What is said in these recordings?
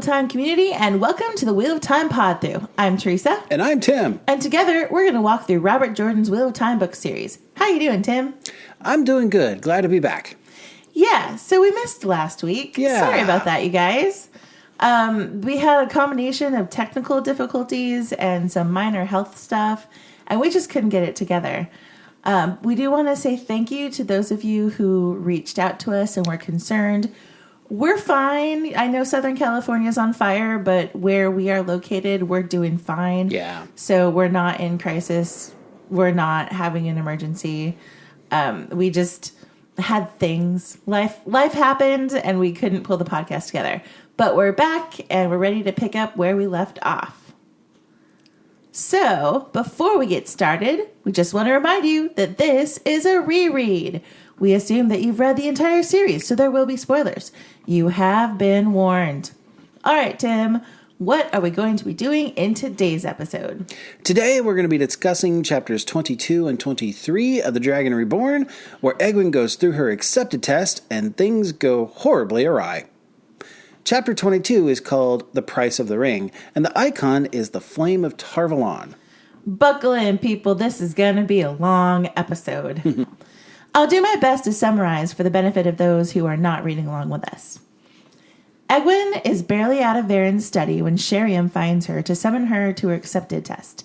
of Time community, and welcome to the Wheel of Time Pod-Thru. I'm Teresa. And I'm Tim. And together, we're going to walk through Robert Jordan's Wheel of Time book series. How you doing, Tim? I'm doing good. Glad to be back. Yeah, so we missed last week. Yeah. Sorry about that, you guys. We had a combination of technical difficulties and some minor health stuff, and we just couldn't get it together. We do want to say thank you to those of you who reached out to us and were concerned. We're fine. I know Southern California is on fire, but where we are located, we're doing fine. Yeah. So we're not in crisis. We're not having an emergency. We just had things. Life happened, and we couldn't pull the podcast together. But we're back, and we're ready to pick up where we left off. So, before we get started, we just want to remind you that this is a reread. We assume that you've read the entire series, so there will be spoilers. You have been warned. All right, Tim, what are we going to be doing in today's episode? Today, we're going to be discussing chapters 22 and 23 of the Dragon Reborn, where Egwene goes through her accepted test and things go horribly awry. Chapter 22 is called The Price of the Ring, and the icon is the Flame of Tarvalon. Buckle in, people. This is going to be a long episode. I'll do my best to summarize for the benefit of those who are not reading along with us. Egwene is barely out of Varen's study when Sheriam finds her to summon her to her accepted test.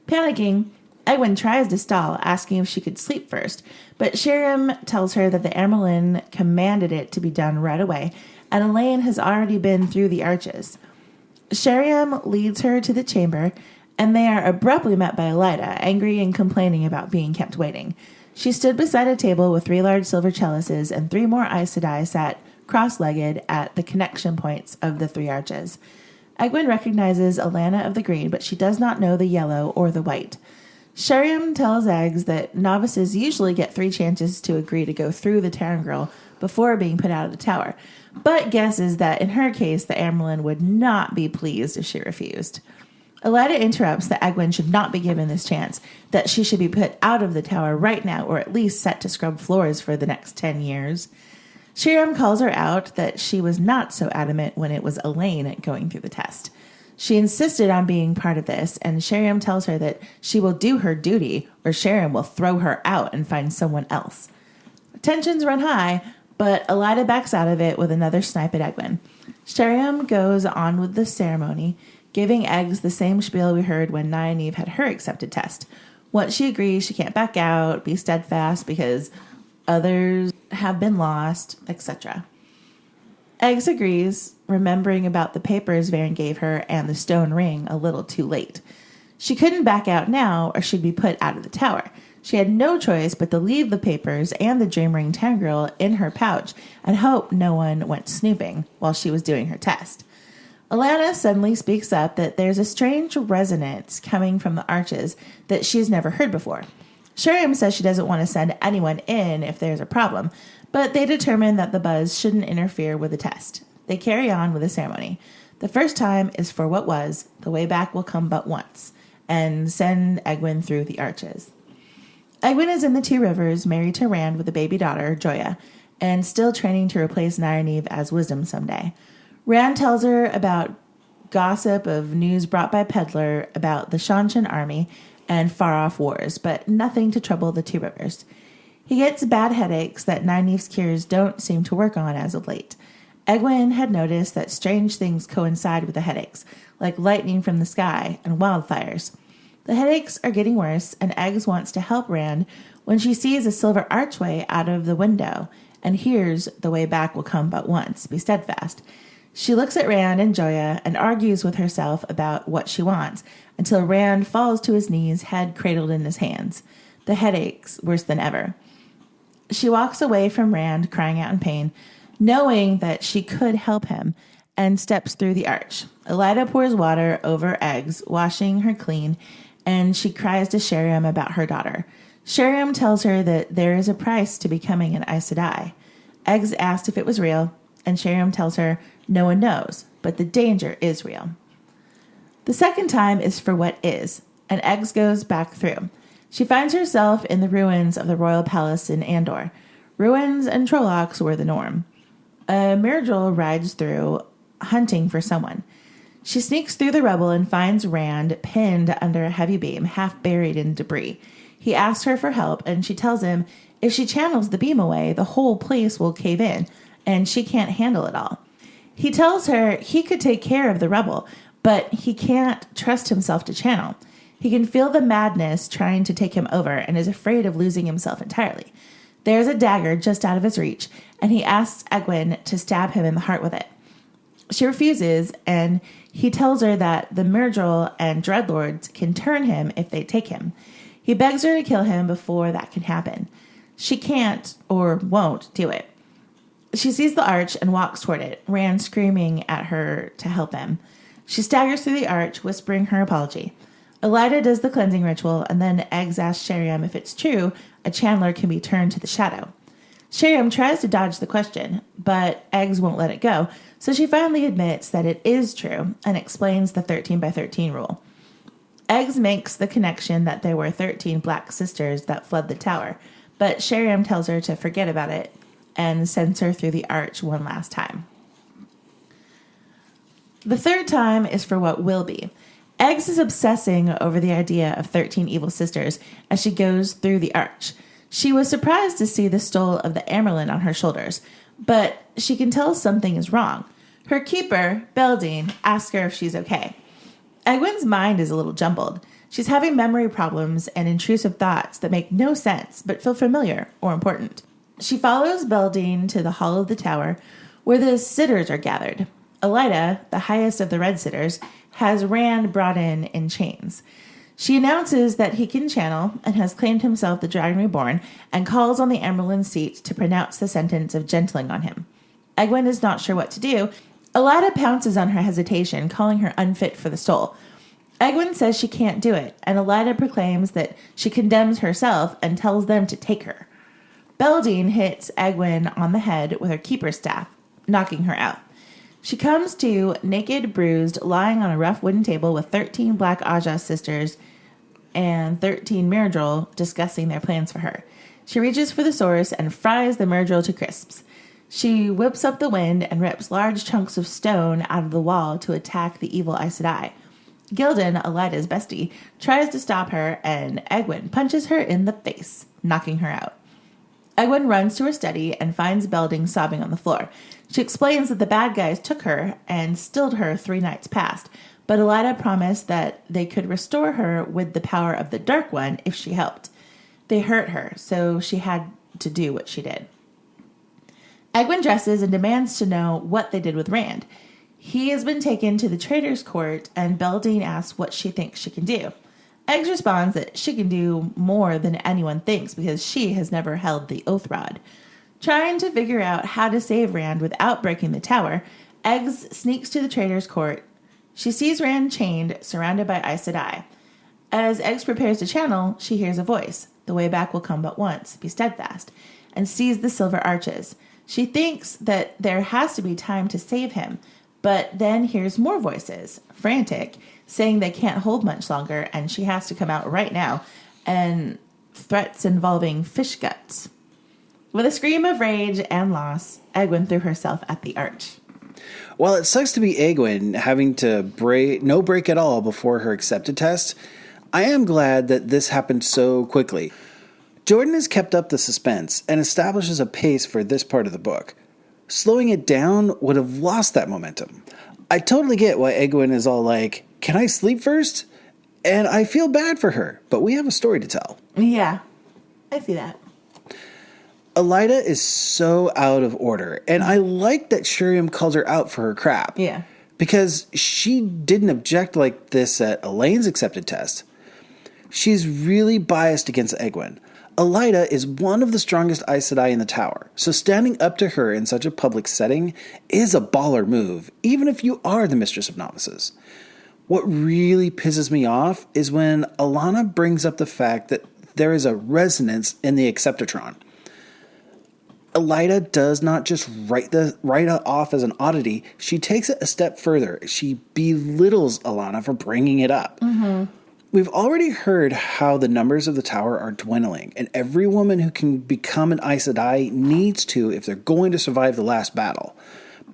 Panicking, Egwene tries to stall, asking if she could sleep first, but Sheriam tells her that the Amyrlin commanded it to be done right away, and Elaine has already been through the arches. Sheriam leads her to the chamber, and they are abruptly met by Elida, angry and complaining about being kept waiting. She stood beside a table with 3 large silver chalices, and 3 more Aes Sedai sat cross-legged at the connection points of the 3 arches. Egwene recognizes Alana of the green, but she does not know the yellow or the white. Sheriam tells Eggs that novices usually get 3 chances to agree to go through the Terran Girl before being put out of the tower, but guesses that in her case, the Amyrlin would not be pleased if she refused. Elida interrupts that Egwene should not be given this chance, that she should be put out of the tower right now, or at least set to scrub floors for the next 10 years. Sheriam calls her out that she was not so adamant when it was Elaine going through the test. She insisted on being part of this, and Sheriam tells her that she will do her duty, or Sheriam will throw her out and find someone else. Tensions run high, but Elida backs out of it with another snipe at Egwene. Sheriam goes on with the ceremony, giving Eggs the same spiel we heard when Nynaeve had her accepted test. Once she agrees, she can't back out, be steadfast because others have been lost, etc. Eggs agrees, remembering about the papers Varen gave her and the stone ring a little too late. She couldn't back out now or she'd be put out of the tower. She had no choice but to leave the papers and the Dream Ring Tangirl in her pouch and hope no one went snooping while she was doing her test. Alana suddenly speaks up that there's a strange resonance coming from the arches that she's never heard before. Sheriam says she doesn't want to send anyone in if there's a problem, but they determine that the buzz shouldn't interfere with the test. They carry on with the ceremony. The first time is for what was, the way back will come but once, and send Egwene through the arches. Egwene is in the 2 Rivers, married to Rand with a baby daughter, Joya, and still training to replace Nynaeve as Wisdom someday. Rand tells her about gossip of news brought by Peddler about the Shanshan army and far-off wars, but nothing to trouble the 2 Rivers. He gets bad headaches that Nynaeve's cures don't seem to work on as of late. Egwene had noticed that strange things coincide with the headaches, like lightning from the sky and wildfires. The headaches are getting worse, and Eggs wants to help Rand when she sees a silver archway out of the window and hears the way back will come but once, be steadfast. She looks at Rand and Joya and argues with herself about what she wants until Rand falls to his knees, head cradled in his hands. The headaches worse than ever. She walks away from Rand, crying out in pain, knowing that she could help him, and steps through the arch. Elida pours water over Eggs, washing her clean, and she cries to Sheriam about her daughter. Sheriam tells her that there is a price to becoming an Aes Sedai. Eggs asked if it was real, and Sheriam tells her no one knows, but the danger is real. The second time is for what is, and Eggs goes back through. She finds herself in the ruins of the royal palace in Andor. Ruins and Trollocs were the norm. A Myrddraal rides through hunting for someone. She sneaks through the rubble and finds Rand pinned under a heavy beam, half buried in debris. He asks her for help, and she tells him if she channels the beam away, the whole place will cave in, and she can't handle it all. He tells her he could take care of the rubble, but he can't trust himself to channel. He can feel the madness trying to take him over and is afraid of losing himself entirely. There's a dagger just out of his reach, and he asks Egwene to stab him in the heart with it. She refuses, and he tells her that the Myrddraal and Dreadlords can turn him if they take him. He begs her to kill him before that can happen. She can't or won't do it. She sees the arch and walks toward it, Rand screaming at her to help him. She staggers through the arch, whispering her apology. Elida does the cleansing ritual, and then Eggs asks Sheriam if it's true a channeler can be turned to the shadow. Sheriam tries to dodge the question, but Eggs won't let it go, so she finally admits that it is true and explains the 13 by 13 rule. Eggs makes the connection that there were 13 black sisters that fled the tower, but Sheriam tells her to forget about it and sends her through the arch one last time. The third time is for what will be. Eggs is obsessing over the idea of 13 evil sisters as she goes through the arch. She was surprised to see the stole of the Amerlin on her shoulders, but she can tell something is wrong. Her keeper, Beldine, asks her if she's okay. Egwene's mind is a little jumbled. She's having memory problems and intrusive thoughts that make no sense but feel familiar or important. She follows Beldine to the hall of the tower where the sitters are gathered. Elida, the highest of the red sitters, has Rand brought in chains. She announces that he can channel and has claimed himself the Dragon Reborn and calls on the Amerlin seat to pronounce the sentence of gentling on him. Egwene is not sure what to do. Elida pounces on her hesitation, calling her unfit for the stole. Egwene says she can't do it, and Elida proclaims that she condemns herself and tells them to take her. Beldine hits Egwene on the head with her keeper's staff, knocking her out. She comes to, naked, bruised, lying on a rough wooden table with 13 Black Aja sisters and 13 Myrddraal discussing their plans for her. She reaches for the source and fries the Myrddraal to crisps. She whips up the wind and rips large chunks of stone out of the wall to attack the evil Aes Sedai. Gildan, Elida's bestie, tries to stop her, and Egwene punches her in the face, knocking her out. Egwene runs to her study and finds Belding sobbing on the floor. She explains that the bad guys took her and stilled her 3 nights past, but Elida promised that they could restore her with the power of the Dark One if she helped. They hurt her, so she had to do what she did. Egwene dresses and demands to know what they did with Rand. He has been taken to the Traitors' Court, and Beldine asks what she thinks she can do. Eggs responds that she can do more than anyone thinks because she has never held the Oath Rod. Trying to figure out how to save Rand without breaking the tower, Eggs sneaks to the Traitors' Court. She sees Rand chained, surrounded by Aes Sedai. As Eggs prepares to channel, she hears a voice. The way back will come but once. Be steadfast. And sees the silver arches. She thinks that there has to be time to save him, but then hears more voices, frantic, saying they can't hold much longer and she has to come out right now, and threats involving fish guts. With a scream of rage and loss, Egwene threw herself at the arch. While it sucks to be Egwene having to no break at all before her accepted test, I am glad that this happened so quickly. Jordan has kept up the suspense and establishes a pace for this part of the book. Slowing it down would have lost that momentum. I totally get why Egwene is all like, "Can I sleep first?" And I feel bad for her, but we have a story to tell. Yeah, I see that. Elida is so out of order, and I like that Sheriam called her out for her crap. Yeah. Because she didn't object like this at Elaine's accepted test. She's really biased against Egwene. Elida is one of the strongest Aes Sedai in the tower, so standing up to her in such a public setting is a baller move, even if you are the Mistress of Novices. What really pisses me off is when Alana brings up the fact that there is a resonance in the Acceptatron. Elida does not just write it off as an oddity. She takes it a step further. She belittles Alana for bringing it up. Mm-hmm. We've already heard how the numbers of the tower are dwindling, and every woman who can become an Aes Sedai needs to if they're going to survive the last battle.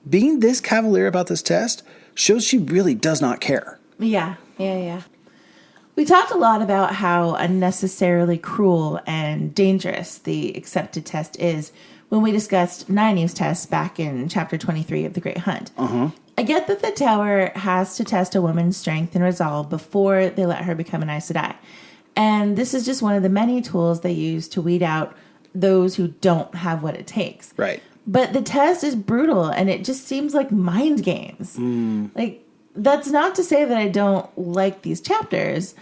being this cavalier about this test shows she really does not care. Yeah. We talked a lot about how unnecessarily cruel and dangerous the accepted test is when we discussed Nynaeve's test back in Chapter 23 of The Great Hunt. I get that the Tower has to test a woman's strength and resolve before they let her become an Aes Sedai. And this is just one of the many tools they use to weed out those who don't have what it takes. Right. But the test is brutal, and it just seems like mind games. Like, that's not to say that I don't like these chapters.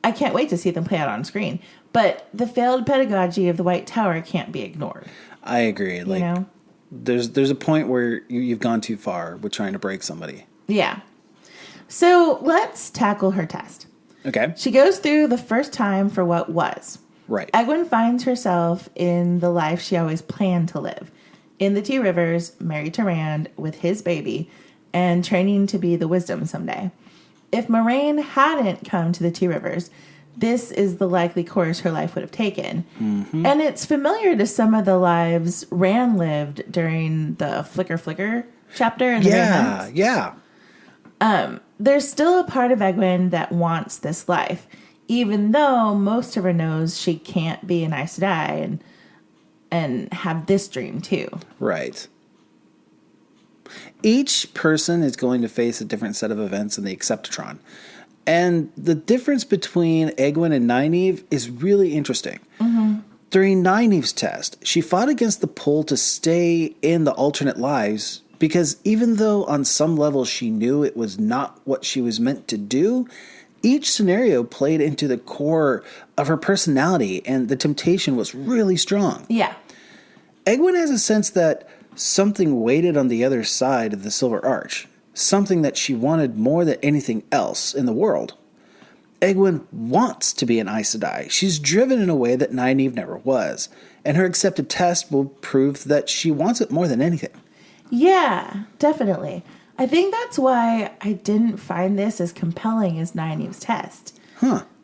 I can't wait to see them play out on screen. But the failed pedagogy of the White Tower can't be ignored. I agree. Like, you know? There's a point where you've gone too far with trying to break somebody. Yeah. So let's tackle her test. Okay. She goes through the first time for what was. Right. Egwene finds herself in the life she always planned to live. In the Two Rivers, married to Rand with his baby, and training to be the Wisdom someday. If Moraine hadn't come to the Two Rivers, this is the likely course her life would have taken. And it's familiar to some of the lives Rand lived during the Flicker chapter in the Great Hunt. Yeah. There's still a part of Egwene that wants this life, even though most of her knows she can't be an Aes Sedai and have this dream too. Right. Each person is going to face a different set of events in the Acceptatron. And the difference between Egwene and Nynaeve is really interesting. During Nynaeve's test, she fought against the pull to stay in the alternate lives because even though on some level she knew it was not what she was meant to do, each scenario played into the core of her personality and the temptation was really strong. Yeah. Egwene has a sense that something waited on the other side of the Silver Arch. Something that she wanted more than anything else in the world. Egwene wants to be an Aes Sedai. She's driven in a way that Nynaeve never was, and her accepted test will prove that she wants it more than anything. Yeah, definitely. I think that's why I didn't find this as compelling as Nynaeve's test.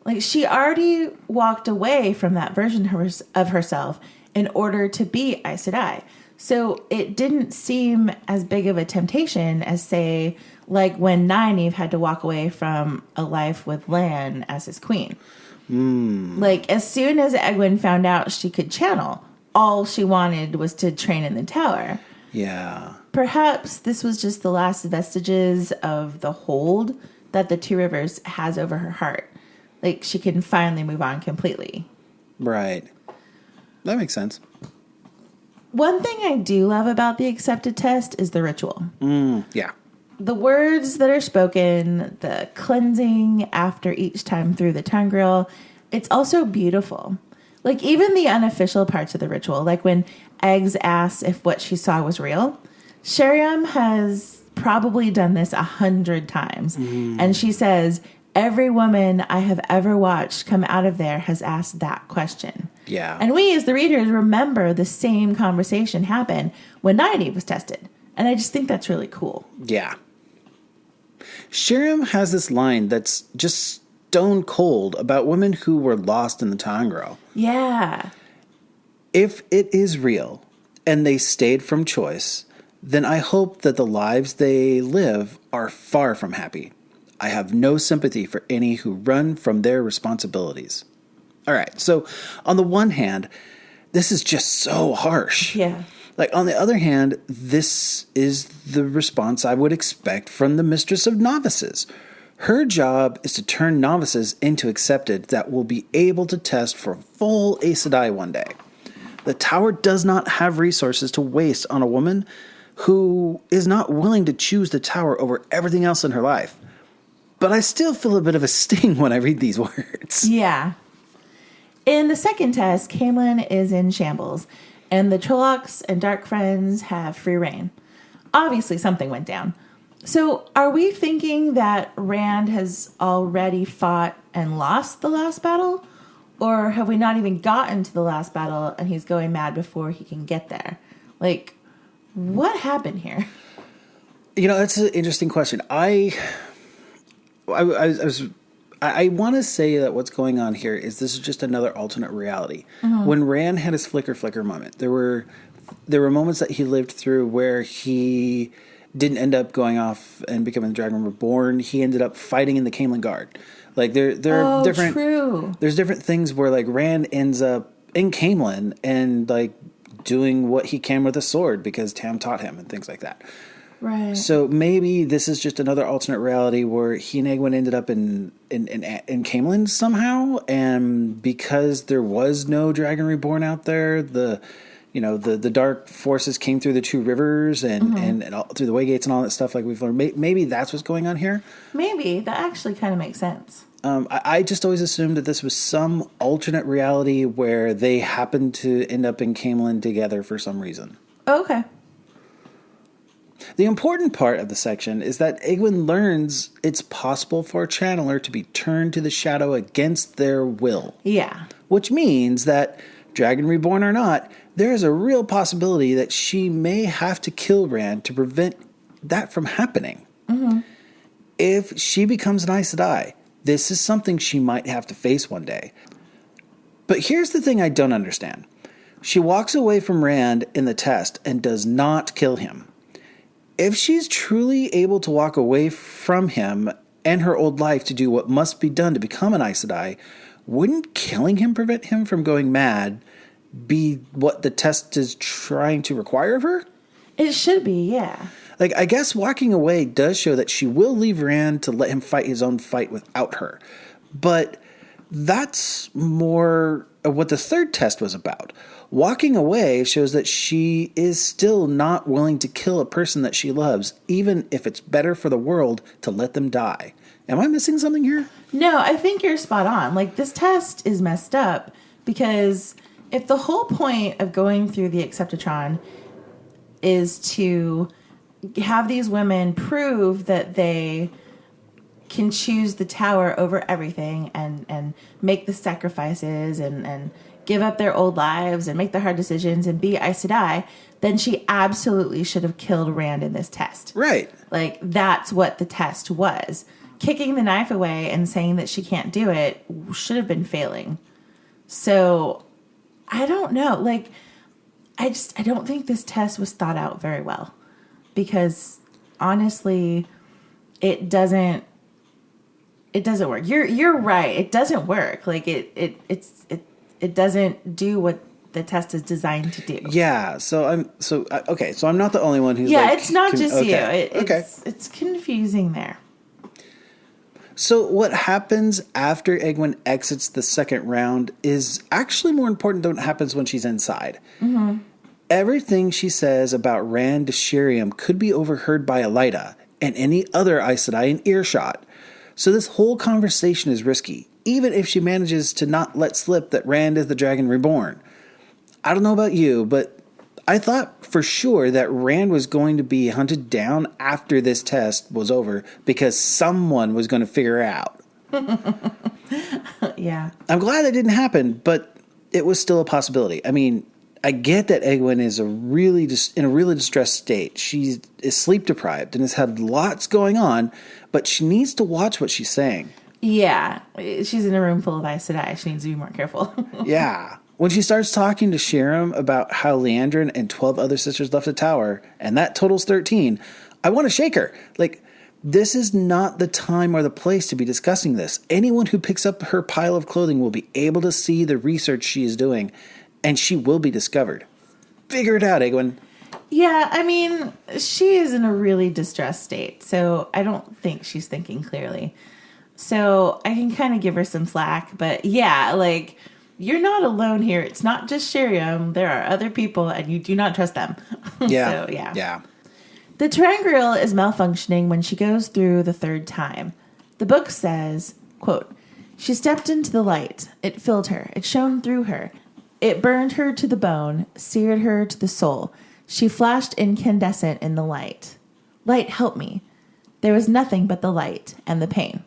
Like, she already walked away from that version of herself in order to be Aes Sedai. So it didn't seem as big of a temptation as, say, like when Nynaeve had to walk away from a life with Lan as his queen. Like, as soon as Egwene found out she could channel, all she wanted was to train in the tower. Yeah. Perhaps this was just the last vestiges of the hold that the Two Rivers has over her heart. Like, she can finally move on completely. Right. That makes sense. One thing I do love about the accepted test is the ritual. Yeah. The words that are spoken, the cleansing after each time through the tongue grill, it's also beautiful. Like, even the unofficial parts of the ritual, like when Eggs asks if what she saw was real. Sheriam has probably done this 100 times. And she says, every woman I have ever watched come out of there has asked that question. Yeah. And we, as the readers, remember the same conversation happened when Nynaeve was tested. And I just think that's really cool. Yeah. Sheriam has this line that's just stone cold about women who were lost in the Tangro. Yeah. If it is real and they stayed from choice, then I hope that the lives they live are far from happy. I have no sympathy for any who run from their responsibilities. All right, so on the one hand, this is just so harsh. Yeah. Like, on the other hand, this is the response I would expect from the Mistress of Novices. Her job is to turn novices into accepted that will be able to test for full Aes Sedai one day. The Tower does not have resources to waste on a woman who is not willing to choose the Tower over everything else in her life. But I still feel a bit of a sting when I read these words. Yeah. In the second test, Caemlyn is in shambles, and the Trollocs and Dark Friends have free reign. Obviously, something went down. So, are we thinking that Rand has already fought and lost the last battle? Or have we not even gotten to the last battle and he's going mad before he can get there? Like, what happened here? You know, that's an interesting question. I want to say that what's going on here is this is just another alternate reality. When Rand had his flicker moment, there were there were moments that he lived through where he didn't end up going off and becoming the Dragon Reborn. He ended up fighting in the Camelin Guard. Like there are different. True. There's different things where like Rand ends up in Camelin and like doing what he can with a sword because Tam taught him and things like that. Right. So maybe this is just another alternate reality where he and Egwene ended up in Camelin somehow, and because there was no Dragon Reborn out there, the dark forces came through the two rivers and all, through the Waygates and all that stuff like we've learned. Maybe that's what's going on here. Maybe. That actually kind of makes sense. I just always assumed that this was some alternate reality where they happened to end up in Camelin together for some reason. Okay. The important part of the section is that Egwene learns it's possible for a channeler to be turned to the shadow against their will. Yeah. Which means that, Dragon Reborn or not, there is a real possibility that she may have to kill Rand to prevent that from happening. Mm-hmm. If she becomes an Aes Sedai, this is something she might have to face one day. But here's the thing I don't understand. She walks away from Rand in the test and does not kill him. If she's truly able to walk away from him and her old life to do what must be done to become an Aes Sedai, wouldn't killing him prevent him from going mad be what the test is trying to require of her? It should be, yeah. Like, I guess walking away does show that she will leave Rand to let him fight his own fight without her. But that's more of what the third test was about. Walking away shows that she is still not willing to kill a person that she loves, even if it's better for the world to let them die. Am I missing something here? No, I think you're spot on. Like, this test is messed up because if the whole point of going through the Acceptatron is to have these women prove that they can choose the tower over everything and make the sacrifices and give up their old lives and make the hard decisions and be Aes Sedai, then she absolutely should have killed Rand in this test. Right. Like, that's what the test was. Kicking the knife away and saying that she can't do it should have been failing. So, I don't know. Like, I don't think this test was thought out very well. Because, honestly, it doesn't work. You're right. It doesn't work. Like, it doesn't do what the test is designed to do. Yeah. So I'm not the only one who's it's not just you. Okay. It's confusing there. So what happens after Egwene exits the second round is actually more important than what happens when she's inside. Mm-hmm. Everything she says about Rand to Sheriam could be overheard by Elaida and any other Aes Sedai in earshot. So this whole conversation is risky, even if she manages to not let slip that Rand is the Dragon Reborn. I don't know about you, but I thought for sure that Rand was going to be hunted down after this test was over because someone was going to figure it out. Yeah. I'm glad that didn't happen, but it was still a possibility. I mean, I get that Egwene is in a really distressed state. She is sleep deprived and has had lots going on, but she needs to watch what she's saying. Yeah. She's in a room full of Aes Sedai. She needs to be more careful. Yeah. When she starts talking to Sheriam about how Leandrin and 12 other sisters left the tower, and that totals 13, I want to shake her. Like, this is not the time or the place to be discussing this. Anyone who picks up her pile of clothing will be able to see the research she is doing, and she will be discovered. Figure it out, Egwene. Yeah, I mean, she is in a really distressed state, so I don't think she's thinking clearly. So I can kind of give her some slack, but yeah, like, you're not alone here. It's not just Sheriam. There are other people, and you do not trust them. Yeah. So, yeah. Yeah. The Terangrial is malfunctioning when she goes through the third time. The book says, quote, "She stepped into the light. It filled her. It shone through her. It burned her to the bone, seared her to the soul. She flashed incandescent in the light. Light, help me. There was nothing but the light and the pain."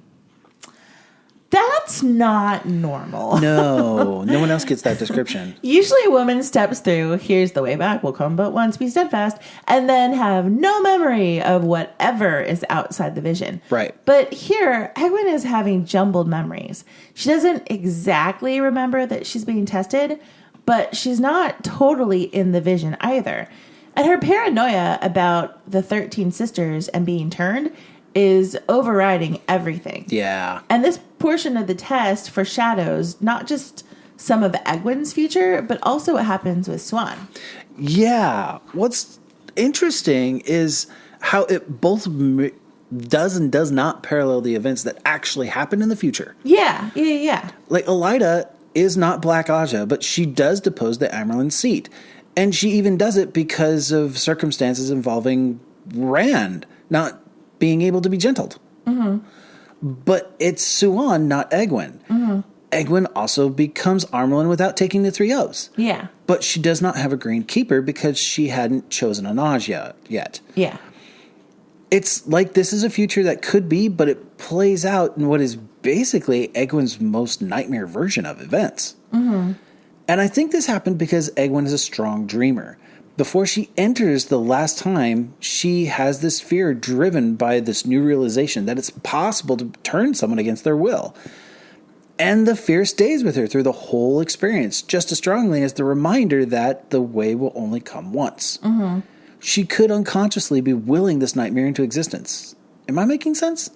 That's not normal. No one else gets that description. Usually a woman steps through, here's the way back, will come but once, be steadfast, and then have no memory of whatever is outside the vision. Right. But here, Egwene is having jumbled memories. She doesn't exactly remember that she's being tested, but she's not totally in the vision either. And her paranoia about the 13 sisters and being turned is overriding everything. Yeah. And this portion of the test foreshadows not just some of Egwene's future, but also what happens with Swan. Yeah. What's interesting is how it both does and does not parallel the events that actually happen in the future. Yeah. Like, Elida is not Black Aja, but she does depose the Amerlin seat. And she even does it because of circumstances involving Rand not being able to be gentled. Mm-hmm. But it's Suan, not Egwene. Mm-hmm. Egwene also becomes Amerlin without taking the 3 oaths. Yeah. But she does not have a Green Keeper because she hadn't chosen a Nausea yet. Yeah. It's like this is a future that could be, but it plays out in what is basically Egwene's most nightmare version of events. Mm-hmm. And I think this happened because Egwene is a strong dreamer. Before she enters the last time, she has this fear driven by this new realization that it's possible to turn someone against their will. And the fear stays with her through the whole experience, just as strongly as the reminder that the way will only come once. Mm-hmm. She could unconsciously be willing this nightmare into existence. Am I making sense?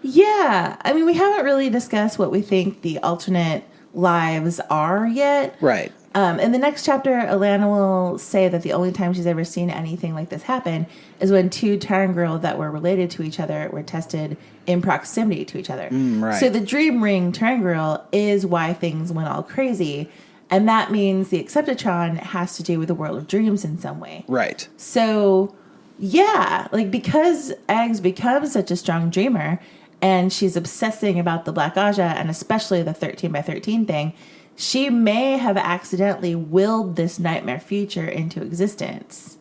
Yeah. I mean, we haven't really discussed what we think the alternate lives are yet. Right. In the next chapter, Alana will say that the only time she's ever seen anything like this happen is when 2 Terangirl that were related to each other were tested in proximity to each other. Right. So the Dream Ring Terangirl is why things went all crazy. And that means the Acceptatron has to do with the world of dreams in some way. Right. So, yeah, like because Eggs becomes such a strong dreamer and she's obsessing about the Black Aja and especially the 13 by 13 thing, she may have accidentally willed this nightmare future into existence.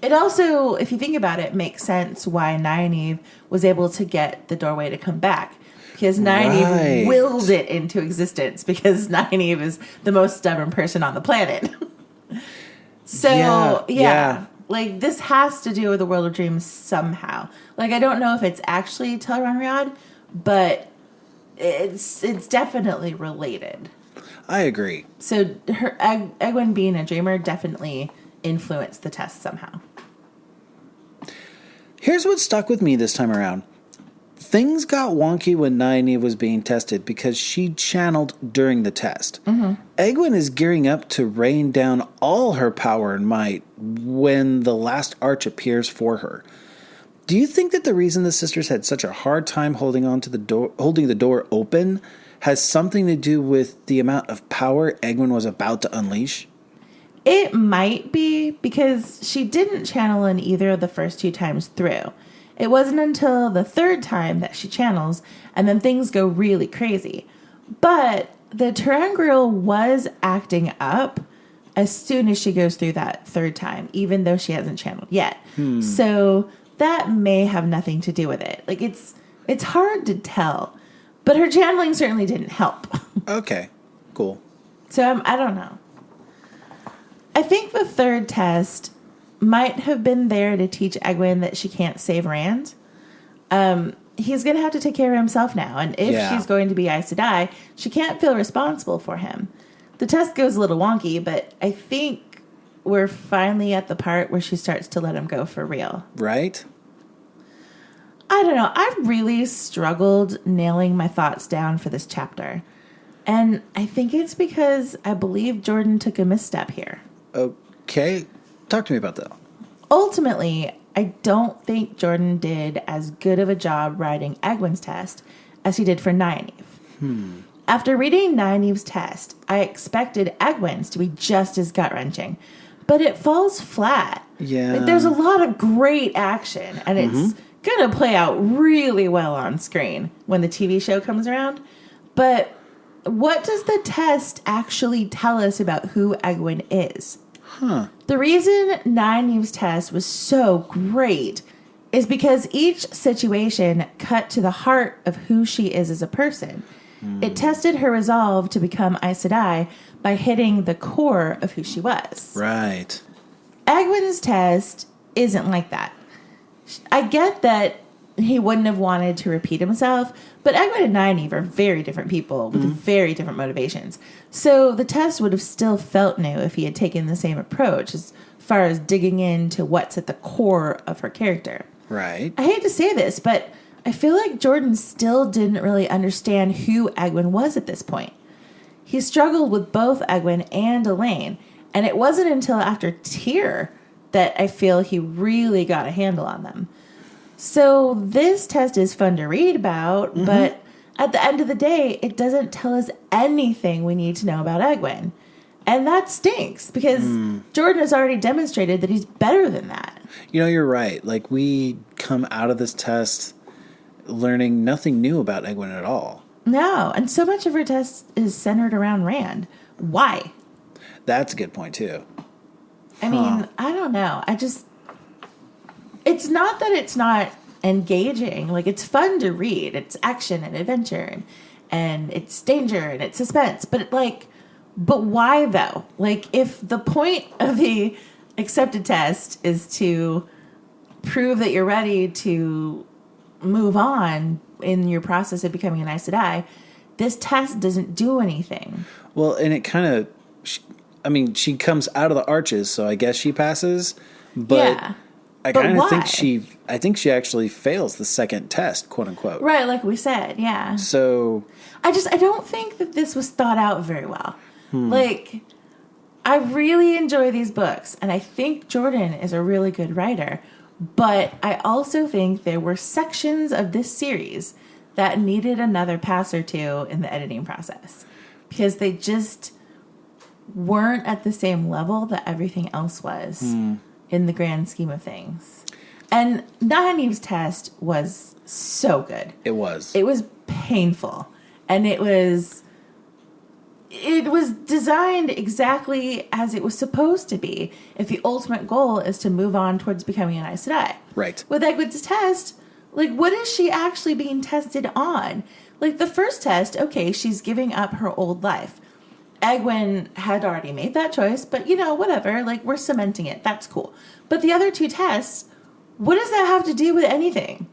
It also, if you think about it, makes sense why Nynaeve was able to get the doorway to come back. Because Nynaeve willed it into existence because Nynaeve is the most stubborn person on the planet. So, yeah. Like, this has to do with the world of dreams somehow. Like, I don't know if it's actually Tel'aran'rhiod, but it's definitely related. I agree. So her Egwene being a dreamer definitely influenced the test somehow. Here's what stuck with me this time around. Things got wonky when Nynaeve was being tested because she channeled during the test. Mm-hmm. Egwene is gearing up to rain down all her power and might when the last arch appears for her. Do you think that the reason the sisters had such a hard time holding the door open has something to do with the amount of power Egwene was about to unleash? It might be because she didn't channel in either of the first 2 times through. It wasn't until the 3rd time that she channels, and then things go really crazy. But the Terangirl was acting up as soon as she goes through that 3rd time, even though she hasn't channeled yet. So that may have nothing to do with it. Like, it's hard to tell. But her channeling certainly didn't help. Okay, cool. So I don't know. I think the 3rd test might have been there to teach Egwene that she can't save Rand. He's going to have to take care of himself now. And if she's going to be Aes Sedai, she can't feel responsible for him. The test goes a little wonky, but I think we're finally at the part where she starts to let him go for real. Right? I don't know. I really struggled nailing my thoughts down for this chapter. And I think it's because I believe Jordan took a misstep here. Okay. Talk to me about that. Ultimately, I don't think Jordan did as good of a job writing Egwene's test as he did for Nynaeve. After reading Nynaeve's test, I expected Egwene's to be just as gut-wrenching. But it falls flat. Yeah. Like, there's a lot of great action, and it's going to play out really well on screen when the TV show comes around. But what does the test actually tell us about who Egwene is? The reason Nynaeve's test was so great is because each situation cut to the heart of who she is as a person. It tested her resolve to become Aes Sedai by hitting the core of who she was. Right. Egwene's test isn't like that. I get that he wouldn't have wanted to repeat himself. But Egwene and Nynaeve are very different people with very different motivations. So the test would have still felt new if he had taken the same approach as far as digging into what's at the core of her character. Right. I hate to say this, but I feel like Jordan still didn't really understand who Egwene was at this point. He struggled with both Egwene and Elaine, and it wasn't until after Tyr that I feel he really got a handle on them. So this test is fun to read about, but at the end of the day, it doesn't tell us anything we need to know about Egwene. And that stinks, because Jordan has already demonstrated that he's better than that. You know, you're right. Like, we come out of this test learning nothing new about Egwene at all. No, and so much of her test is centered around Rand. Why? That's a good point, too. I mean, I don't know. It's not that it's not engaging. Like, it's fun to read. It's action and adventure, and it's danger and it's suspense. But, but why, though? Like, if the point of the accepted test is to prove that you're ready to move on in your process of becoming an Aes Sedai, this test doesn't do anything. Well, and it kind of... she comes out of the arches, so I guess she passes. But yeah. I kind of think she actually fails the second test, quote unquote. Right, like we said, yeah. So I don't think that this was thought out very well. Like, I really enjoy these books, and I think Jordan is a really good writer, but I also think there were sections of this series that needed another pass or two in the editing process, because they just weren't at the same level that everything else was in the grand scheme of things. And Nynaeve's test was so good. it was. It was painful, and it was designed exactly as it was supposed to be if the ultimate goal is to move on towards becoming an Aes Sedai. Right. With Egwene's test, what is she actually being tested on? The first test, okay, she's giving up her old life. Egwene had already made that choice, but, whatever. We're cementing it. That's cool. But the other two tests, what does that have to do with anything?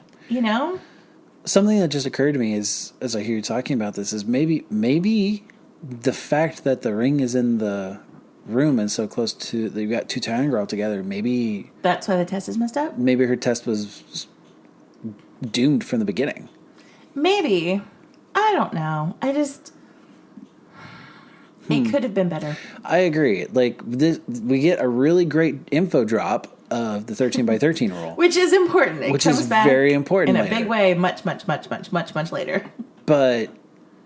Something that just occurred to me as I hear you talking about this is maybe the fact that the ring is in the room and so close to... You've got two Tyrande together, maybe... That's why the test is messed up? Maybe her test was doomed from the beginning. Maybe. I don't know. It could have been better. I agree. We get a really great info drop of the 13 by 13 rule. Which is important. It comes back very important in a big way much later. But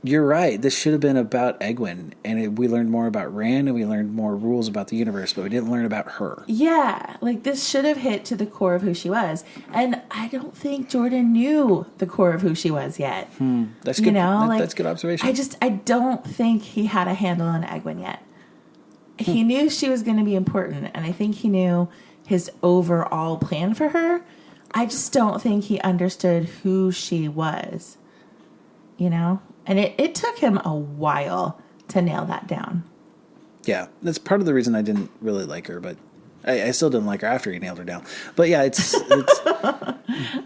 you're right. This should have been about Egwene. And we learned more about Rand, and we learned more rules about the universe, but we didn't learn about her. Yeah. This should have hit to the core of who she was. And I don't think Jordan knew the core of who she was yet. That's good. That's good observation. I don't think he had a handle on Egwene yet. He knew she was going to be important, and I think he knew his overall plan for her. I just don't think he understood who she was. And it took him a while to nail that down. Yeah, that's part of the reason I didn't really like her, but I still didn't like her after he nailed her down. But yeah, it's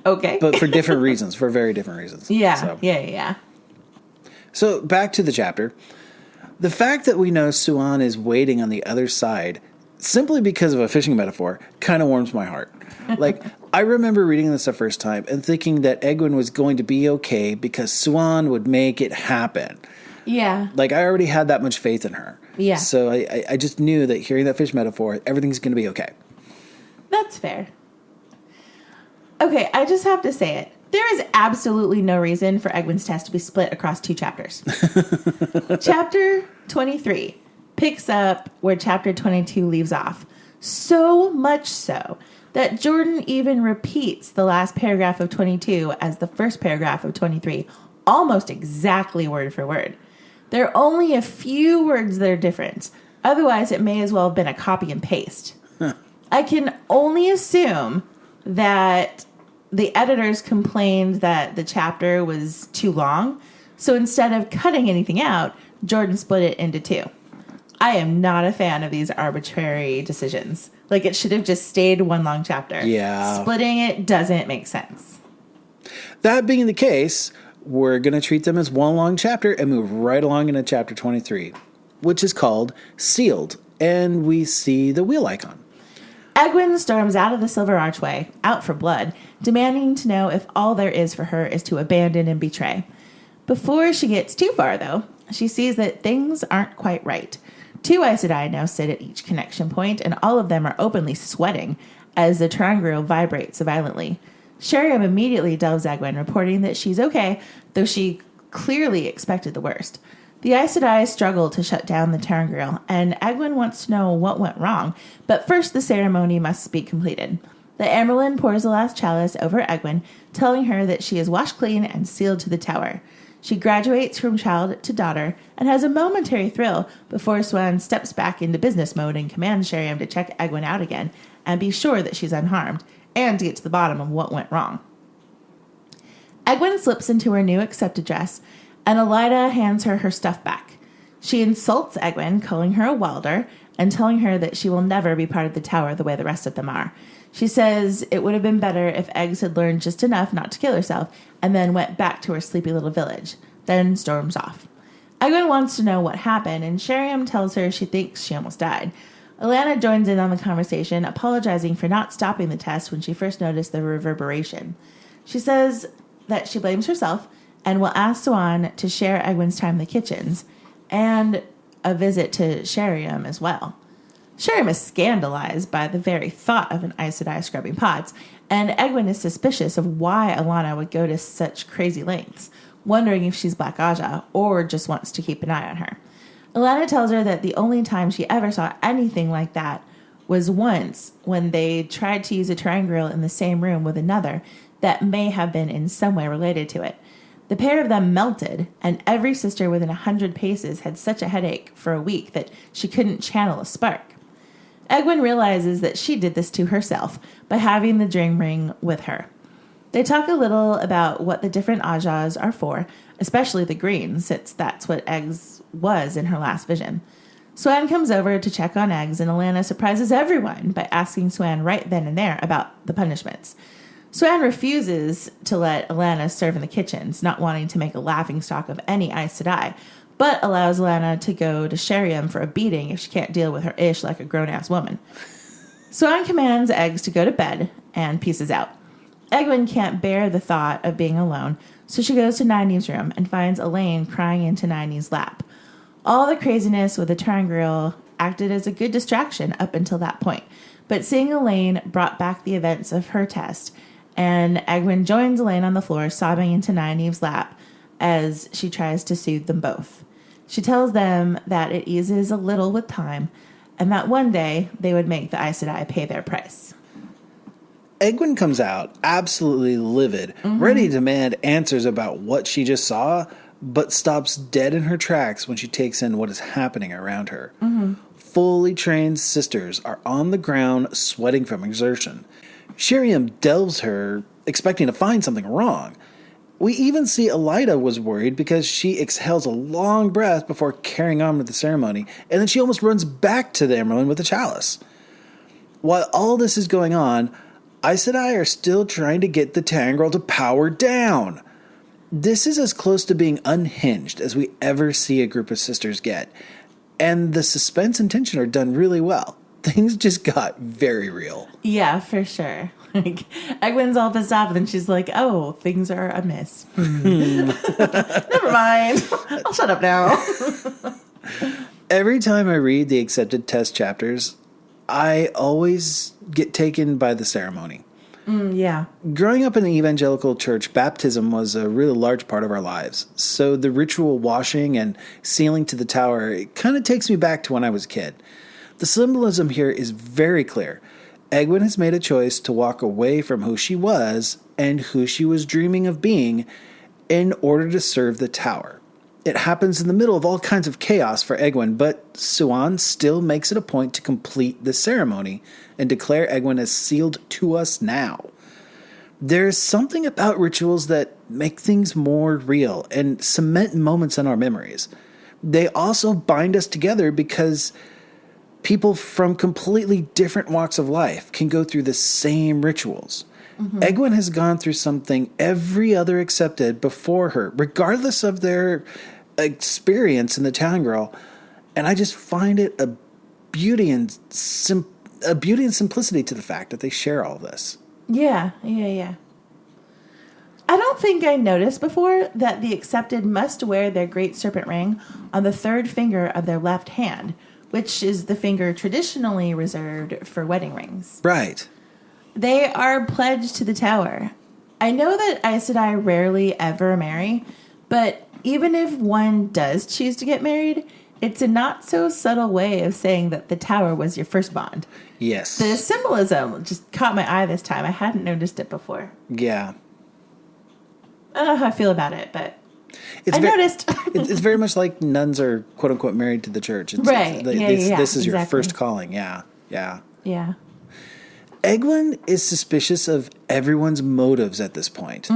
okay. But for different reasons, for very different reasons. Yeah, yeah. So back to the chapter. The fact that we know Suan is waiting on the other side, simply because of a fishing metaphor, kind of warms my heart. I remember reading this the first time and thinking that Egwene was going to be okay because Suan would make it happen. Yeah. I already had that much faith in her. Yeah. So I just knew that hearing that fish metaphor, everything's going to be okay. That's fair. Okay, I just have to say it. There is absolutely no reason for Egwene's test to be split across two chapters. Chapter 23 picks up where chapter 22 leaves off. So much so that Jordan even repeats the last paragraph of 22 as the first paragraph of 23, almost exactly word for word. There are only a few words that are different. Otherwise, it may as well have been a copy and paste. I can only assume that the editors complained that the chapter was too long, so instead of cutting anything out, Jordan split it into two. I am not a fan of these arbitrary decisions. It should have just stayed one long chapter. Yeah. Splitting it doesn't make sense. That being the case, we're going to treat them as one long chapter and move right along into chapter 23, which is called Sealed, and we see the wheel icon. Egwene storms out of the Silver Archway, out for blood, demanding to know if all there is for her is to abandon and betray. Before she gets too far, though, she sees that things aren't quite right. 2 Aes Sedai now sit at each connection point, and all of them are openly sweating as the triangle vibrates violently. Sheriam immediately delves Egwene, reporting that she's okay, though she clearly expected the worst. The Aes Sedai struggle to shut down the Terangriel, and Egwene wants to know what went wrong, but first the ceremony must be completed. The Amerlin pours the last chalice over Egwene, telling her that she is washed clean and sealed to the tower. She graduates from child to daughter and has a momentary thrill before Swan steps back into business mode and commands Sheriam to check Egwene out again and be sure that she's unharmed, and to get to the bottom of what went wrong. Egwene slips into her new accepted dress, and Elida hands her her stuff back. She insults Egwene, calling her a welder, and telling her that she will never be part of the tower the way the rest of them are. She says it would have been better if Eggs had learned just enough not to kill herself, and then went back to her sleepy little village, then storms off. Egwene wants to know what happened, and Sheriam tells her she thinks she almost died. Alana joins in on the conversation, apologizing for not stopping the test when she first noticed the reverberation. She says that she blames herself and will ask Swan to share Egwene's time in the kitchens and a visit to Sheriam as well. Sheriam is scandalized by the very thought of an Aes Sedai scrubbing pots, and Egwene is suspicious of why Alana would go to such crazy lengths, wondering if she's Black Aja or just wants to keep an eye on her. Alana tells her that the only time she ever saw anything like that was once when they tried to use a triangle in the same room with another that may have been in some way related to it. The pair of them melted, and every sister within 100 paces had such a headache for a week that she couldn't channel a spark. Egwene realizes that she did this to herself by having the dream ring with her. They talk a little about what the different Ajas are for, especially the green, since that's what Eggs was in her last vision. Swan comes over to check on Eggs, and Alana surprises everyone by asking Swan right then and there about the punishments. Swan refuses to let Alana serve in the kitchens, not wanting to make a laughingstock of any Aes Sedai, but allows Alana to go to Sheriam for a beating if she can't deal with her ish like a grown-ass woman. Swan commands Eggs to go to bed and pieces out. Egwene can't bear the thought of being alone, so she goes to Nynaeve's room and finds Elaine crying into Nynaeve's lap. All the craziness with the triangle acted as a good distraction up until that point, but seeing Elaine brought back the events of her test, and Egwene joins Elaine on the floor, sobbing into Nynaeve's lap as she tries to soothe them both. She tells them that it eases a little with time, and that one day they would make the Aes Sedai pay their price. Egwene comes out absolutely livid, ready to demand answers about what she just saw, but stops dead in her tracks when she takes in what is happening around her. Fully trained sisters are on the ground, sweating from exertion. Sheriam delves her, expecting to find something wrong. We even see Elida was worried because she exhales a long breath before carrying on with the ceremony, and then she almost runs back to the Amerlin with the chalice. While all this is going on, Aes Sedai are still trying to get the Tangirl to power down. This is as close to being unhinged as we ever see a group of sisters get, and the suspense and tension are done really well. Things just got very real. Yeah, for sure. Like, Egwene's all pissed off, and then she's like, oh, things are amiss. Never mind. I'll shut up now. Every time I read the accepted test chapters, I always get taken by the ceremony. Yeah. Growing up in the evangelical church, baptism was a really large part of our lives. So the ritual washing and sealing to the tower, it kind of takes me back to when I was a kid. The symbolism here is very clear. Egwene has made a choice to walk away from who she was and who she was dreaming of being in order to serve the tower. It happens in the middle of all kinds of chaos for Egwene, but Swan still makes it a point to complete the ceremony and declare Egwene as sealed to us now. There's something about rituals that make things more real and cement moments in our memories. They also bind us together because people from completely different walks of life can go through the same rituals. Egwene has gone through something every other accepted before her, regardless of their experience in the town girl. And I just find it a beauty and simplicity to the fact that they share all this. Yeah. I don't think I noticed before that the accepted must wear their great serpent ring on the third finger of their left hand, which is the finger traditionally reserved for wedding rings. Right. They are pledged to the tower. I know that Aes Sedai rarely ever marry, but even if one does choose to get married, it's a not so subtle way of saying that the tower was your first bond. Yes. The symbolism just caught my eye this time. I hadn't noticed it before. Yeah. I don't know how I feel about it, but noticed. It's very much like nuns are quote unquote married to the church. Right. This is exactly. your first calling. Yeah. Egwene is suspicious of everyone's motives at this point.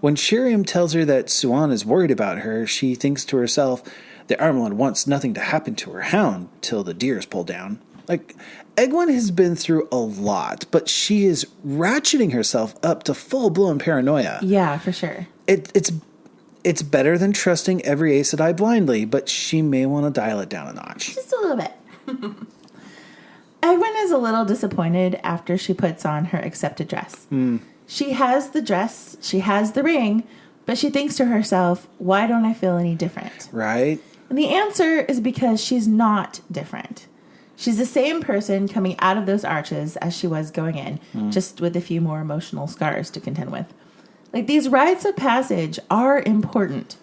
When Shiriam tells her that Suan is worried about her, she thinks to herself, the Armelin wants nothing to happen to her hound till the deer is pulled down. Like, Egwene has been through a lot, but she is ratcheting herself up to full-blown paranoia. Yeah, for sure. It's better than trusting every Aes Sedai blindly, but she may want to dial it down a notch. Just a little bit. Egwene is a little disappointed after she puts on her accepted dress. She has the dress, she has the ring, but she thinks to herself, why don't I feel any different? Right. And the answer is because she's not different. She's the same person coming out of those arches as she was going in, just with a few more emotional scars to contend with. Like, these rites of passage are important,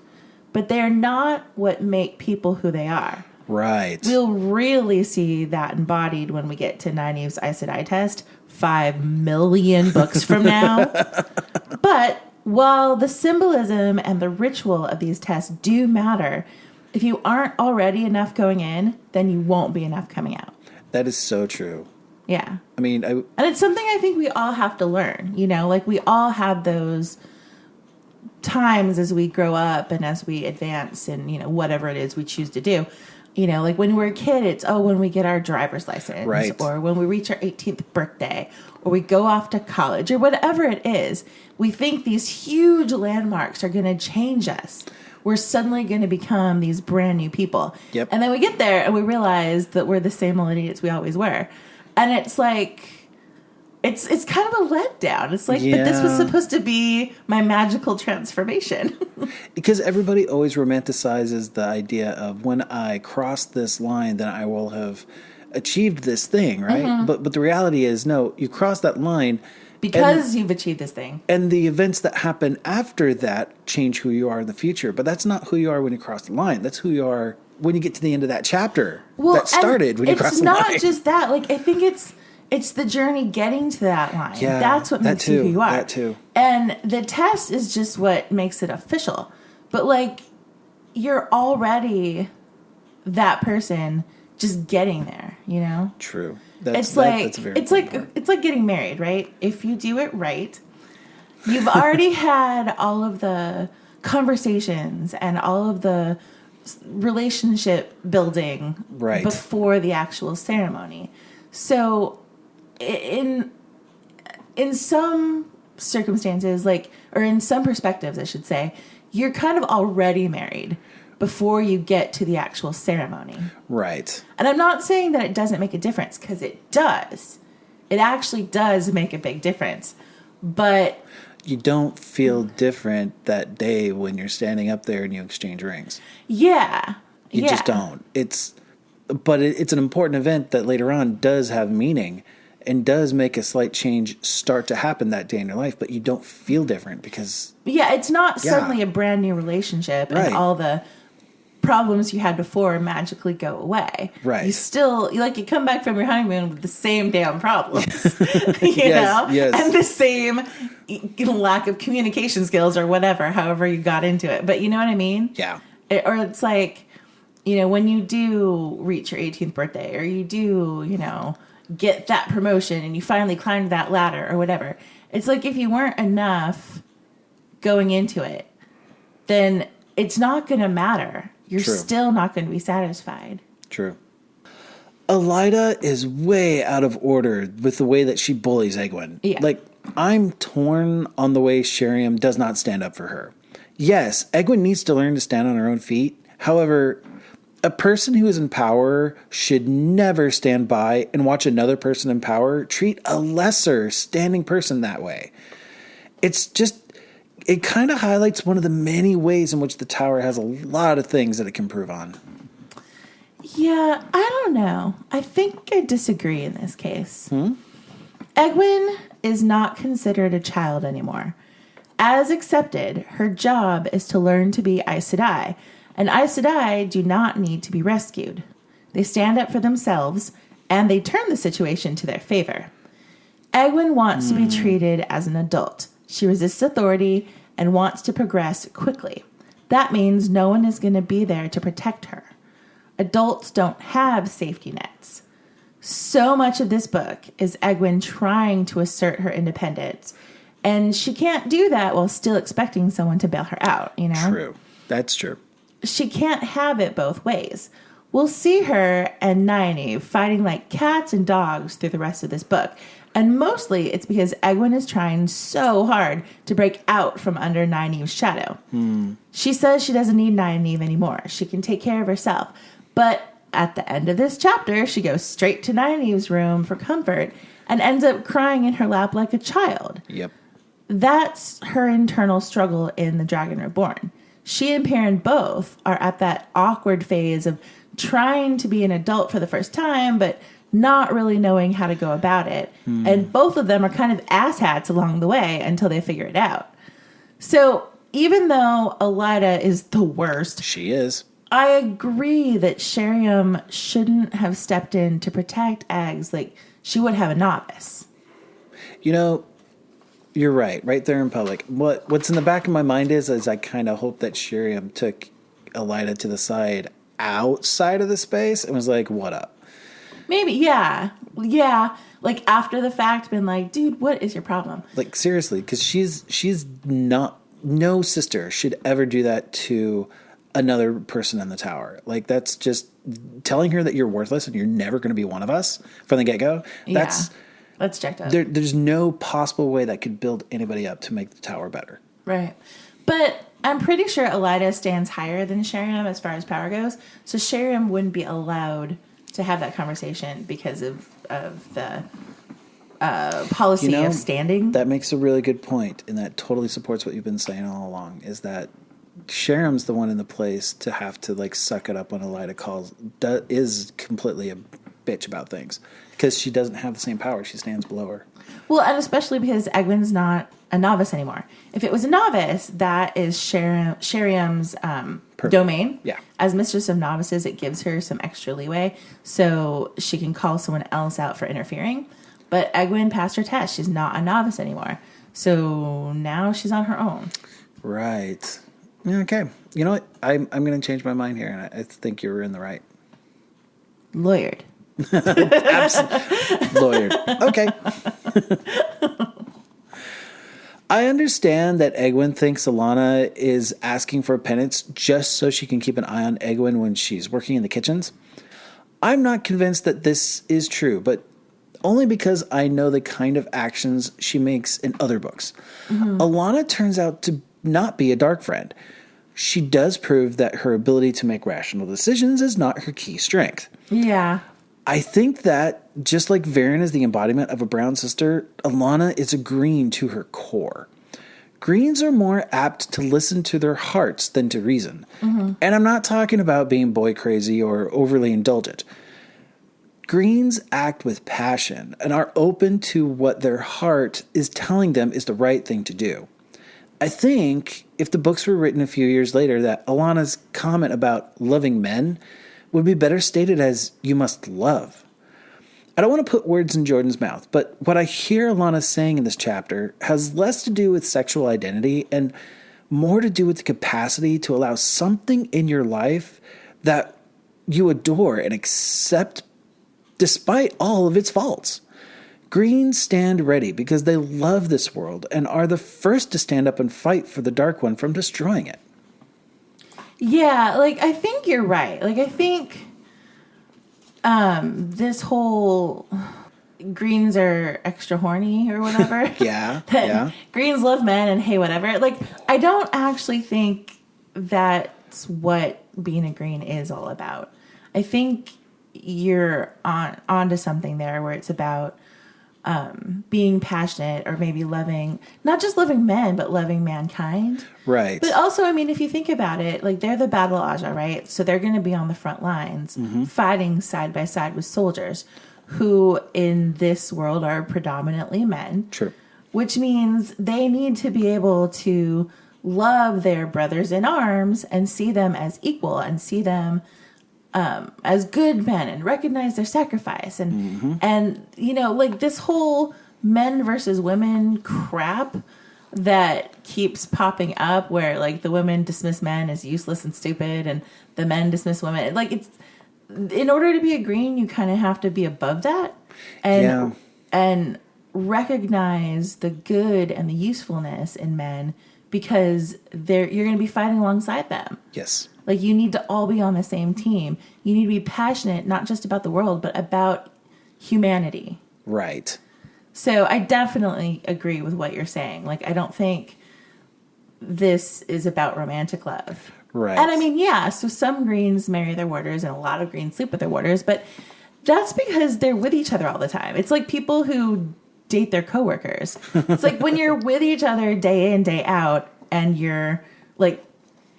but they're not what make people who they are. Right. We'll really see that embodied when we get to Nynaeve's Aes Sedai test 5 million books from now. But while the symbolism and the ritual of these tests do matter, if you aren't already enough going in, then you won't be enough coming out. That is so true. Yeah. I mean, and it's something I think we all have to learn, like we all have those times as we grow up and as we advance and, whatever it is we choose to do. Like when we're a kid, it's, when we get our driver's license, right, or when we reach our 18th birthday, or we go off to college, or whatever it is, we think these huge landmarks are going to change us. We're suddenly going to become these brand new people. Yep. And then we get there and we realize that we're the same old idiots we always were. And it's like, it's kind of a letdown. It's like, but this was supposed to be my magical transformation. Because everybody always romanticizes the idea of when I cross this line, then I will have achieved this thing, right? But the reality is, no, you cross that line because you've achieved this thing. And the events that happen after that change who you are in the future. But that's not who you are when you cross the line. That's who you are when you get to the end of that chapter that started when you cross the line. It's not just that. Like, I think it's the journey getting to that line. Yeah, that's what makes you who you are. That too. And the test is just what makes it official. But, like, you're already that person just getting there, True. It's like getting married, right? If you do it right, you've already had all of the conversations and all of the relationship building before the actual ceremony. So in some circumstances, or in some perspectives, I should say, you're kind of already married before you get to the actual ceremony. Right. And I'm not saying that it doesn't make a difference, because it does. It actually does make a big difference. But you don't feel different that day when you're standing up there and you exchange rings. Yeah. You just don't. It's an important event that later on does have meaning and does make a slight change start to happen that day in your life, but you don't feel different because... Yeah, it's not suddenly a brand new relationship and all the problems you had before magically go away. Right. You still, you come back from your honeymoon with the same damn problems, you know? Yes. And the same lack of communication skills or whatever, however you got into it. But you know what I mean? Yeah. Or it's like, when you do reach your 18th birthday, or you do, get that promotion and you finally climbed that ladder or whatever. It's like if you weren't enough going into it, then it's not going to matter. You're still not going to be satisfied. True. Elida is way out of order with the way that she bullies Egwene. Yeah. Like, I'm torn on the way Sheriam does not stand up for her. Yes, Egwene needs to learn to stand on her own feet. However, a person who is in power should never stand by and watch another person in power treat a lesser standing person that way. It kind of highlights one of the many ways in which the Tower has a lot of things that it can improve on. Yeah, I don't know. I think I disagree in this case. Egwene is not considered a child anymore. As accepted, her job is to learn to be Aes Sedai, and Aes Sedai do not need to be rescued. They stand up for themselves, and they turn the situation to their favor. Egwene wants to be treated as an adult. She resists authority and wants to progress quickly. That means no one is going to be there to protect her. Adults don't have safety nets. So much of this book is Egwene trying to assert her independence, and she can't do that while still expecting someone to bail her out, you know? True. That's true. She can't have it both ways. We'll see her and Nynaeve fighting like cats and dogs through the rest of this book, and mostly it's because Egwene is trying so hard to break out from under Nynaeve's shadow. She says she doesn't need Nynaeve anymore. She can take care of herself. But at the end of this chapter, she goes straight to Nynaeve's room for comfort and ends up crying in her lap like a child. Yep. That's her internal struggle in The Dragon Reborn. She and Perrin both are at that awkward phase of trying to be an adult for the first time, but not really knowing how to go about it. And both of them are kind of asshats along the way until they figure it out. So even though Elida is the worst, She is. I agree that Sheriam shouldn't have stepped in to protect Eggs like she would have a novice. You know, you're right there in public. What's in the back of my mind is I kind of hope that Sheriam took Elida to the side outside of the space and was like, what up? Maybe, yeah. Yeah. Like after the fact, been like, dude, what is your problem? Like seriously, because she's not, no sister should ever do that to another person in the Tower. Like that's just telling her that you're worthless and you're never going to be one of us from the get-go. That's checked out. There's no possible way that could build anybody up to make the Tower better. Right. But I'm pretty sure Elida stands higher than Sheriam as far as power goes. So Sheriam wouldn't be allowed to have that conversation because of the policy of standing. That makes a really good point, and that totally supports what you've been saying all along, is that Sheriam's the one in the place to have to like suck it up when Elida is completely a bitch about things because she doesn't have the same power. She stands below her. Well, and especially because Egwene's not a novice anymore. If it was a novice, that is Sheriam's domain. Yeah. As Mistress of Novices, it gives her some extra leeway so she can call someone else out for interfering. But Egwene passed her test. She's not a novice anymore. So now she's on her own. Right. Okay. You know what? I'm going to change my mind here, and I think you're in the right. Lawyered. Lawyered. Okay. I understand that Egwene thinks Alana is asking for a penance just so she can keep an eye on Egwene when she's working in the kitchens. I'm not convinced that this is true, but only because I know the kind of actions she makes in other books. Alana turns out to not be a dark friend. She does prove that her ability to make rational decisions is not her key strength. Yeah. I think that, just like Varen is the embodiment of a brown sister, Alana is a green to her core. Greens are more apt to listen to their hearts than to reason. And I'm not talking about being boy crazy or overly indulgent. Greens act with passion and are open to what their heart is telling them is the right thing to do. I think if the books were written a few years later, that Alana's comment about loving men would be better stated as, you must love. I don't want to put words in Jordan's mouth, but what I hear Alana saying in this chapter has less to do with sexual identity and more to do with the capacity to allow something in your life that you adore and accept despite all of its faults. Greens stand ready because they love this world and are the first to stand up and fight for the Dark One from destroying it. Yeah, like, I think you're right. Like, I think this whole greens are extra horny or whatever. Yeah, yeah. Greens love men and hey, whatever. Like, I don't actually think that's what being a green is all about. I think you're onto something there where it's about being passionate or maybe loving, not just loving men, but loving mankind. Right. But also, I mean, if you think about it, like they're the battle Aja, right? So they're going to be on the front lines fighting side by side with soldiers who in this world are predominantly men. True. Which means they need to be able to love their brothers in arms and see them as equal and see them as good men and recognize their sacrifice. And you know, like this whole men versus women crap that keeps popping up where like the women dismiss men as useless and stupid and the men dismiss women. Like it's, in order to be a green, you kind of have to be above that and recognize the good and the usefulness in men because you're going to be fighting alongside them. Yes. Like you need to all be on the same team. You need to be passionate, not just about the world, but about humanity. Right. So I definitely agree with what you're saying. Like, I don't think this is about romantic love. Right. And I mean, yeah, so some greens marry their warders and a lot of greens sleep with their warders, but that's because they're with each other all the time. It's like people who date their coworkers. It's like when you're with each other day in, day out, and you're like,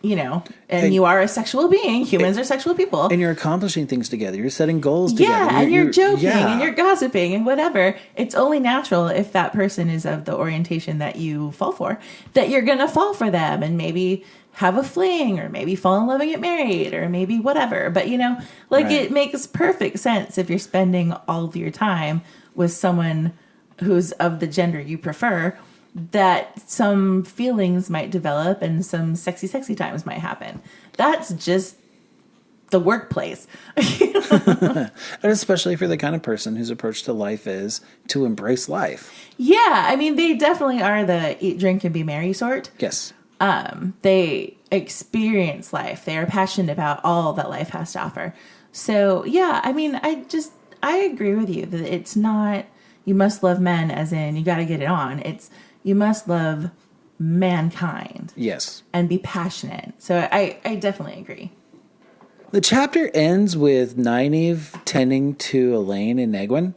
you know, and you are a sexual being. Humans are sexual people. And you're accomplishing things together. You're setting goals together. Yeah, and you're joking and you're gossiping and whatever. It's only natural if that person is of the orientation that you fall for, that you're going to fall for them and maybe have a fling or maybe fall in love and get married or maybe whatever. But, you know, like it makes perfect sense if you're spending all of your time with someone who's of the gender you prefer, that some feelings might develop and some sexy times might happen. That's just the workplace. And especially for the kind of person whose approach to life is to embrace life. Yeah, I mean, they definitely are the eat, drink, and be merry sort. Yes. They experience life. They are passionate about all that life has to offer. So, yeah, I mean, I agree with you that it's not, you must love men as in you got to get it on. It's, you must love mankind. Yes. And be passionate. So I definitely agree. The chapter ends with Nynaeve tending to Elaine and Egwene.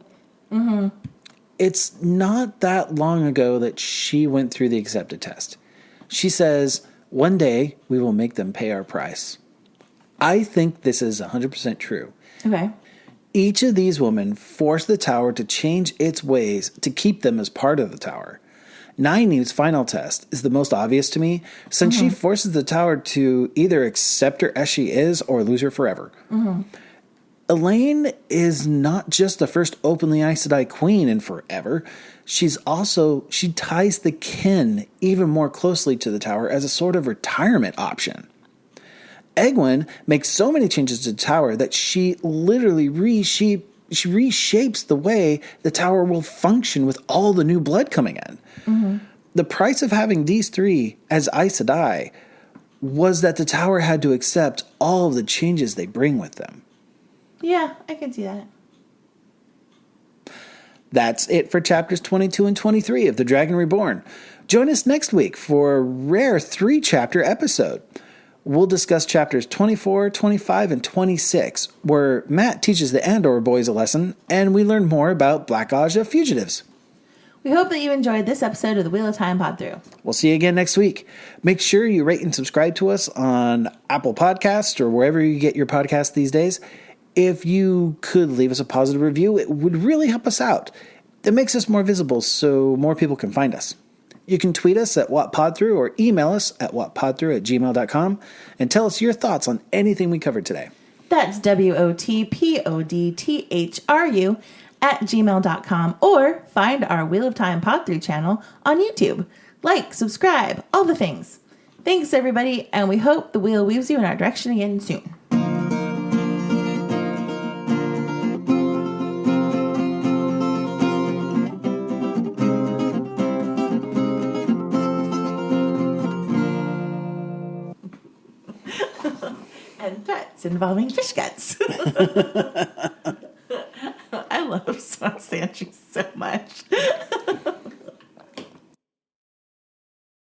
Mm-hmm. It's not that long ago that she went through the accepted test. She says, one day we will make them pay our price. I think this is 100% true. Okay. Each of these women forced the tower to change its ways to keep them as part of the tower. Nynaeve's final test is the most obvious to me, since she forces the tower to either accept her as she is or lose her forever. Mm-hmm. Elaine is not just the first openly Aes Sedai queen in forever. She ties the kin even more closely to the tower as a sort of retirement option. Egwene makes so many changes to the tower that she literally reshapes the way the tower will function with all the new blood coming in. Mm-hmm. The price of having these three as Aes Sedai was that the tower had to accept all of the changes they bring with them. Yeah, I can see that. That's it for chapters 22 and 23 of The Dragon Reborn. Join us next week for a rare 3-chapter episode. We'll discuss chapters 24, 25, and 26, where Matt teaches the Andor boys a lesson, and we learn more about Black Aja fugitives. We hope that you enjoyed this episode of the Wheel of Time Pod-Thru. We'll see you again next week. Make sure you rate and subscribe to us on Apple Podcasts or wherever you get your podcasts these days. If you could leave us a positive review, it would really help us out. It makes us more visible so more people can find us. You can tweet us at Pod-Thru or email us at whatpodthru@gmail.com and tell us your thoughts on anything we covered today. That's WOTPODTHRU at gmail.com, or find our Wheel of Time Pod-Thru channel on YouTube. Like, subscribe, all the things. Thanks, everybody, and we hope the wheel weaves you in our direction again soon. And threats involving fish guts. I love just want Sanji so much.